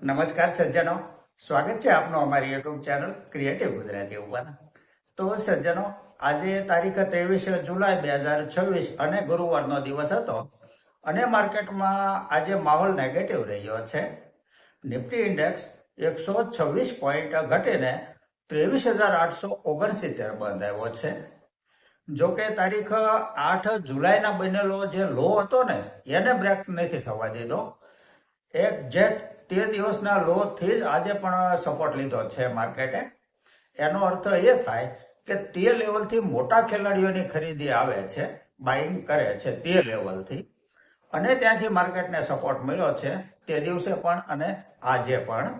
નમસ્કાર સજ્જનો, સ્વાગત છે આપનું અમારી યુટ્યુબ ચેનલ ક્રિએટિવ ગુજરાતી ઉપર. તો સજ્જનો, આજે તારીખ 23 જુલાઈ 2026 અને ગુરુવારનો દિવસ હતો અને માર્કેટમાં આજે માહોલ નેગેટિવ રહ્યો છે. નિફ્ટી ઇન્ડેક્સ 126 પોઈન્ટ ઘટીને 23,869 બંધાયો છે. જો કે તારીખ 8 જુલાઈના બનેલો જે લો હતો ને એને બ્રેક નથી થવા દીધો. એક્ઝેક્ટ તે દિવસના લો થી જ આજે પણ સપોર્ટ લીધો છે માર્કેટે. એનો અર્થ એ થાય કે તે લેવલથી મોટા ખેલાડીઓની ખરીદી આવે છે, બાઇંગ કરે છે તે લેવલથી, અને ત્યાંથી માર્કેટને સપોર્ટ મળ્યો છે તે દિવસે પણ અને આજે પણ.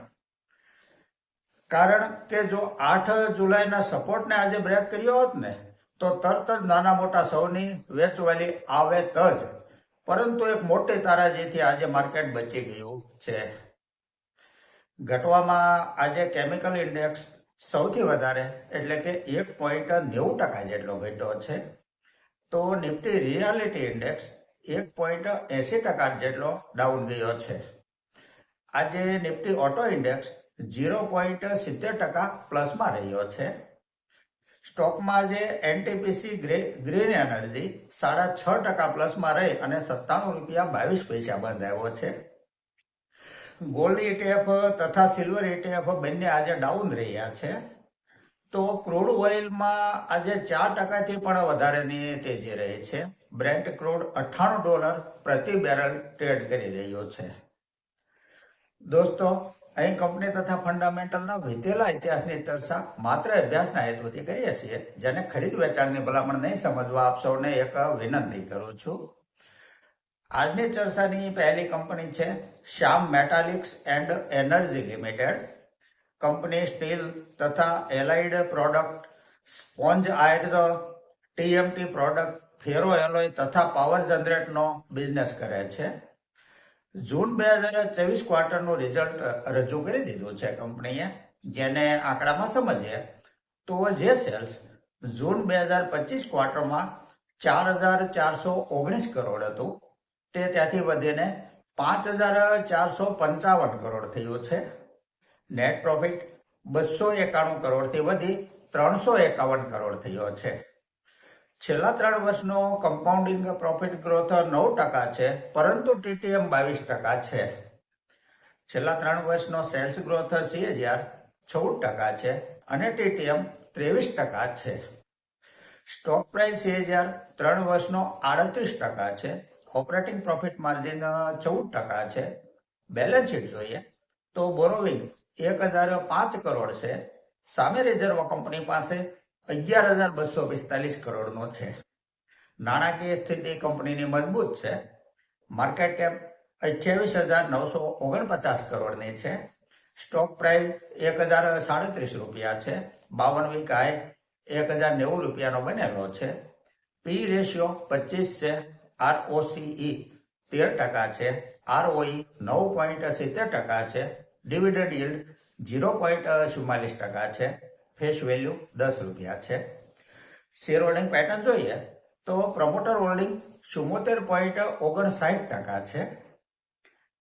કારણ કે જો 8 જુલાઈના સપોર્ટને આજે બ્રેક કર્યો હોત ને તો તરત જ નાના મોટા સૌની વેચવાલી આવે જ, પરંતુ એક મોટી તારાજીથી આજે માર્કેટ બચી ગયું છે. ઘટવામાં આજે કેમિકલ ઇન્ડેક્સ સૌથી વધારે એટલે કે 1.90% જેટલો ઘટ્યો છે. તો નિફ્ટી રિયાલિટી ઇન્ડેક્સ 1.80% જેટલો ડાઉન ગયો છે. આજે નિફ્ટી ઓટો ઇન્ડેક્સ 0.70% પ્લસમાં રહ્યો છે. સ્ટોકમાં આજે એનટીપીસી ગ્રીન એનર્જી 6.5% પ્લસમાં રહી અને ₹97.22 બંધાયો છે. ગોલ્ડ ETF તથા સિલ્વર ETF બંને આજે ડાઉન રહ્યા છે. તો ક્રૂડ ઓઇલમાં આજે 4%થી પણ વધારેની તેજી રહી છે. બ્રેન્ટ ક્રૂડ $98 પ્રતિ બેરલ ટ્રેડ કરી રહ્યો છે. દોસ્તો, અહીં કંપની તથા ફંડામેન્ટલના વીતેલા ઇતિહાસની ચર્ચા માત્ર અભ્યાસના હેતુથી કરીએ છીએ. જેને ખરીદ વેચાણની ભલામણ નહીં સમજવા આપ સૌને એક વિનંતી કરું છું. આજની ચર્ચાની પહેલી કંપની છે Shyam metallics and energy limited. Company steel તથા allied product, sponge iron, TMT product, ferro alloy તથા પાવર જનરેટનો બિઝનેસ કરે છે. જૂન 2024 ક્વાર્ટરનું રિઝલ્ટ રજૂ કરી દીધું છે કંપનીએ. જેને આંકડામાં સમજીએ તો જે સેલ્સ જૂન 2025 ક્વાર્ટરમાં 4,419 કરોડ હતું તે ત્યાંથી વધીને 5,455 કરોડ થયું છે. નેટ પ્રોફિટ 291 કરોડથી વધી 351 કરોડ થયો છે. છેલ્લા 3 વર્ષનો કમ્પાઉન્ડિંગ પ્રોફિટ ગ્રોથ 9% છે, પરંતુ TTM 22% છે. છેલ્લા 3 વર્ષનો સેલ્સ ગ્રોથ CAGR 14% છે અને TTM 23% છે. સ્ટોક પ્રાઇસ CAGR 3 વર્ષનો 38% છે. ઓપરેટિંગ પ્રોફિટ માર્જિન 14% છે. બેલેન્સ શીટ જોઈએ તો બોરોવિંગ 1,005 કરોડ છે. સામે રિઝર્વ કંપની પાસે 11,245 કરોડનો છે. નાણાકીય સ્થિતિ કંપનીની મજબૂત છે. માર્કેટ કેપ 28,949 કરોડની છે. સ્ટોક પ્રાઇસ ₹1,037 છે. 52 વીક હાઈ ₹1,090 બનેલો છે. પી રેશિયો 25 છે. ROCE 13% છે. ROE 9.70% છે. ડિવિડન્ડ yield 0.44% છે. ફેસ વેલ્યુ ₹10 છે. શેર હોલ્ડિંગ પેટર્ન જોઈએ તો પ્રમોટર હોલ્ડિંગ 74.59% છે.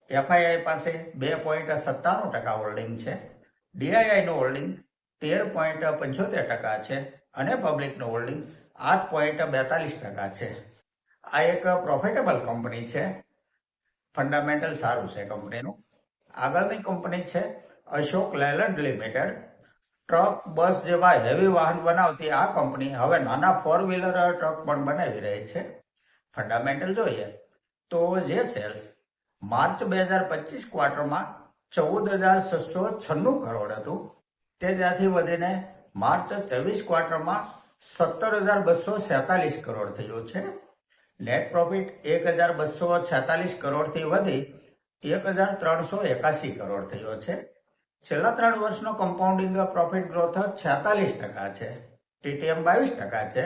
FII પાસે 2.97% હોલ્ડિંગ છે. DIIનું હોલ્ડિંગ 13.75% છે અને પબ્લિકનું હોલ્ડિંગ 8.42% છે. આ એક પ્રોફિટેબલ કંપની છે. ફંડામેન્ટલ સારું છે કંપનીનું. આગળની કંપની છે અશોક લેલન્ડ લિમિટેડ. ટ્રક, બસ જેવા હેવી વાહન બનાવતી આ કંપની હવે નાના 4-વ્હીલર ટ્રક પણ બનાવી રહી છે. ફંડામેન્ટલ જોઈએ તો જે સેલ્સ માર્ચ 2025 ક્વાર્ટરમાં 14,696 કરોડ હતું તે ત્યાંથી વધીને માર્ચ 24 ક્વાર્ટરમાં 17,247 કરોડ થયું છે. નેટ પ્રોફિટ 1,246 કરોડથી વધી 1,381 કરોડ થયો છે. છેલ્લા 3 વર્ષનો કમ્પાઉન્ડિંગ પ્રોફિટ ગ્રોથ 46% છે. TTM 22% છે.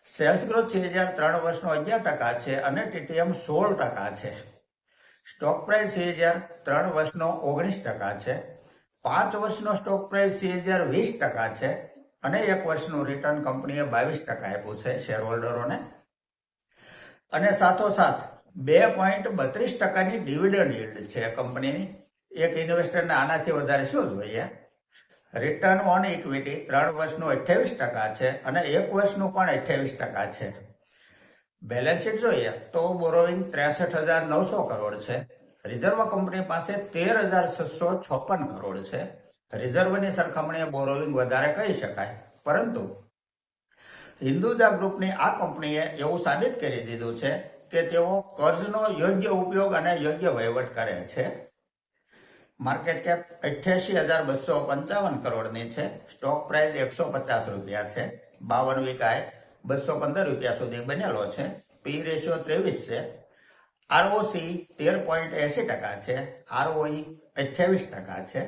સેલ્સ ગ્રોથ CAGR 3 વર્ષનો 11% છે અને TTM 16% છે. સ્ટોક પ્રાઇસ CAGR 3 વર્ષનો 19% છે. 5 વર્ષનો સ્ટોક પ્રાઇસ CAGR 20% છે અને 1 વર્ષનું રિટર્ન કંપનીએ 22% આપ્યું છે શેર હોલ્ડરોને. અને સાથોસાથ 2.32%ની ડિવિડન્ડ yield છે કંપનીની. એક ઇન્વેસ્ટરને આનાથી વધારે શું જોઈએ? રિટર્ન ઓન ઇક્વિટી 3 વર્ષનું 28% છે અને 1 વર્ષનું પણ 28% છે. બેલેન્સ શીટ જોઈએ તો બોરોવિંગ 63,900 કરોડ છે. રિઝર્વ કંપની પાસે 13,656 કરોડ છે. રિઝર્વની સરખામણીએ બોરોવિંગ વધારે કહી શકાય, પરંતુ હિન્દુજા ગ્રુપની આ કંપનીએ એવું સાબિત કરી દીધું છે કે તેઓ કર્જનો યોગ્ય ઉપયોગ અને યોગ્ય વહીવટ કરે છે. માર્કેટ કેપ 88,255 કરોડની છે. સ્ટોક પ્રાઇસ 150 રૂપિયા છે. 52 વીક હાઈ 215 રૂપિયા સુધી બનેલો છે. પી રેશિયો 23 છે. આરઓસી 13.80% છે. આરઓઈ 28% છે.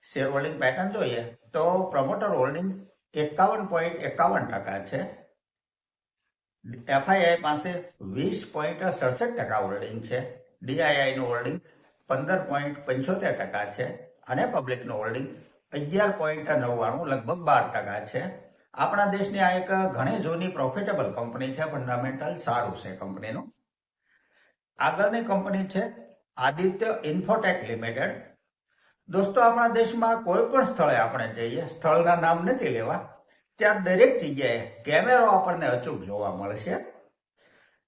શેર હોલ્ડિંગ પેટર્ન જોઈએ તો પ્રમોટર હોલ્ડિંગ 51.51% છે. એફઆઈઆઈ પાસે 20.67% હોલ્ડિંગ છે. ડીઆઈઆઈનું હોલ્ડિંગ 15.75% છે અને પબ્લિકનું હોલ્ડિંગ 11.99 લગભગ 12% છે. આપણા દેશની આ એક ઘણી જૂની પ્રોફિટેબલ કંપની છે. ફંડામેન્ટલ સારું છે કંપનીનું. આગળની કંપની છે આદિત્ય ઇન્ફોટેક લિમિટેડ. દોસ્તો, આપણા દેશમાં કોઈ પણ સ્થળે આપણે જઈએ, સ્થળના નામ નથી લેવા, ત્યાં દરેક જગ્યાએ કેમેરો આપણને અચૂક જોવા મળશે.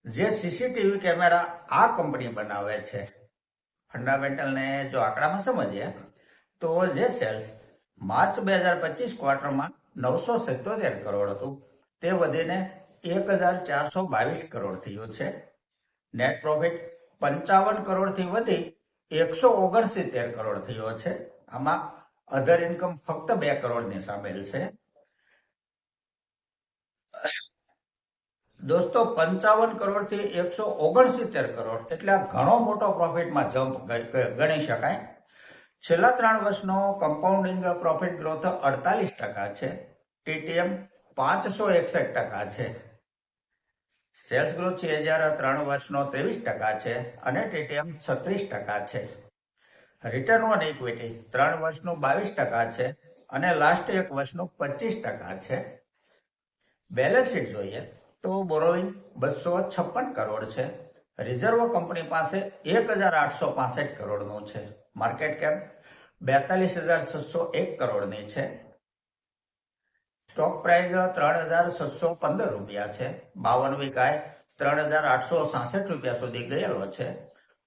જે સીસીટીવી કેમેરા આ કંપની બનાવે છે. ફંડામેન્ટલને જો આંકડામાં સમજીએ તો જે સેલ્સ માર્ચ 2025 ક્વાર્ટરમાં 977 કરોડ હતું, તે વધીને 1,422 કરોડ થયું છે. નેટ પ્રોફિટ 55 કરોડથી વધી 169 કરોડ થયો છે. આમાં અધર ઇન્કમ ફક્ત 2 કરોડની સામેલ છે. દોસ્તો, 55 કરોડથી 169 કરોડ એટલે ઘણો મોટો પ્રોફિટમાં જમ્પ ગણી શકાય. છેલ્લા 3 વર્ષનો કમ્પાઉન્ડિંગ પ્રોફિટ ગ્રોથ 48% છે. ટીટીએમ 561% છે. સેલ્સ ગ્રોથ 3 વર્ષનો 23% છે અને ટીટીએમ 36% છે. રિટર્ન ઓન ઇક્વિટી 3 વર્ષનું 22% છે અને લાસ્ટ 1 વર્ષનું 25% છે. બેલેન્સ શીટ જોઈએ તો બોરોવિંગ 256 કરોડ છે. રિઝર્વ કંપની પાસે 1,865 કરોડનું છે. માર્કેટ કેપ 42,701 કરોડની છે. સ્ટોક પ્રાઇસ 3,715 રૂપિયા છે. 52 વીક હાઈ 3,866 રૂપિયા સુધી ગયેલો છે.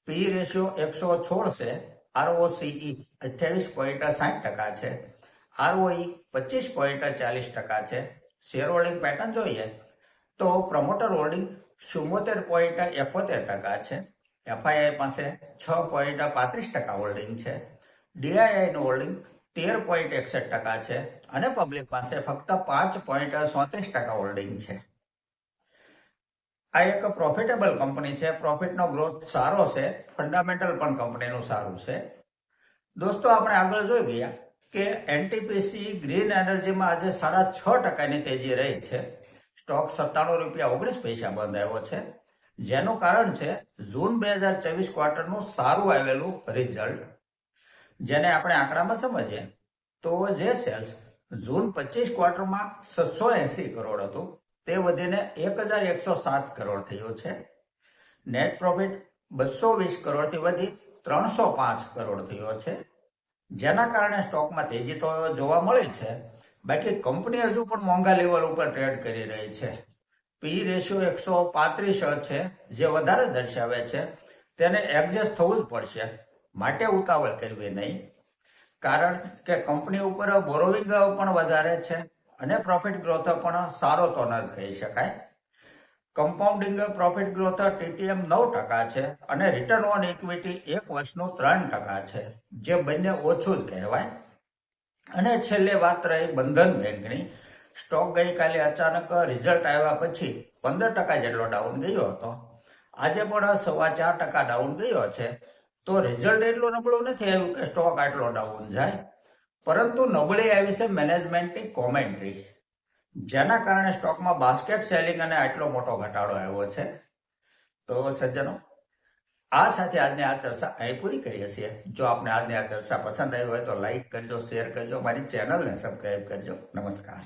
પી રેશિયો 116 છે. આરઓસીઈ 28.60% છે. આરઓઈ 25.40% છે. શેર હોલ્ડિંગ પેટર્ન જોઈએ તો પ્રમોટર હોલ્ડિંગ 74.71% છે. એફઆઈઆઈ પાસે 6.35% હોલ્ડિંગ છે. ડીઆઈઆઈનું હોલ્ડિંગ 13.61% છે અને પબ્લિક પાસે ફક્ત 5.37% હોલ્ડિંગ છે. આ એક પ્રોફિટેબલ કંપની છે. પ્રોફિટનો ગ્રોથ સારો છે. ફંડામેન્ટલ પણ કંપનીનું સારું છે. દોસ્તો, આપણે આગળ જોઈ ગયા કે એનટીપીસી ગ્રીન એનર્જીમાં આજે 6.5%ની તેજી રહી છે. સ્ટોક 97 રૂપિયા 19 પૈસા બંધ આવ્યો છે. જેનું કારણ છે જૂન 2024 ક્વાર્ટરનું સારું આવેલું રિઝલ્ટ. જેને આપણે આંકડામાં સમજીએ તો જે સેલ્સ જૂન 25 ક્વાર્ટરમાં 680 કરોડ હતું, તે વધીને 1,107 કરોડ થયું છે. નેટ પ્રોફિટ 220 કરોડથી વધી 305 કરોડ થયો છે. જેના કારણે સ્ટોકમાં તેજી તો જોવા મળી છે. બાકી કંપની હજુ પણ મોંઘા લેવલ ઉપર ટ્રેડ કરી રહી છે. પી રેશિયો 135 છે, જે વધારે દર્શાવે છે. તેને એડજસ્ટ થવું જ પડશે, માટે ઉતાવળ કરવી નહીં. કારણ કે કંપની ઉપર બોરોવિંગ પણ વધારે છે અને પ્રોફિટ ગ્રોથ પણ સારો તો ન કહી શકાય. કમ્પાઉન્ડિંગ પ્રોફિટ ગ્રોથ ટીટીએમ 9% છે અને રિટર્ન ઓન ઇક્વિટી 1 વર્ષનું 3% છે, જે બંને ઓછું જ કહેવાય. અને છેલ્લે વાત રહી બંધન બેંકની. સ્ટોક ગઈકાલે અચાનક રિઝલ્ટ આવ્યા પછી 15% જેટલો ડાઉન ગયો હતો. આજે પણ 4.25% ડાઉન ગયો છે. તો રિઝલ્ટ એટલું નબળું નથી આવ્યું કે સ્ટોક આટલો ડાઉન જાય, પરંતુ નબળી આવી છે મેનેજમેન્ટની કોમેન્ટ્રી, જેના કારણે સ્ટોકમાં બાસ્કેટ સેલિંગ અને આટલો મોટો ઘટાડો આવ્યો છે. તો સજ્જનો, આ સાથે આજની આ ચર્ચા અહીં પૂરી કરીએ છીએ. જો આપને આજની આ ચર્ચા પસંદ આવી હોય તો લાઈક કરજો, શેર કરજો, મારી ચેનલને સબસ્ક્રાઈબ કરજો. નમસ્કાર.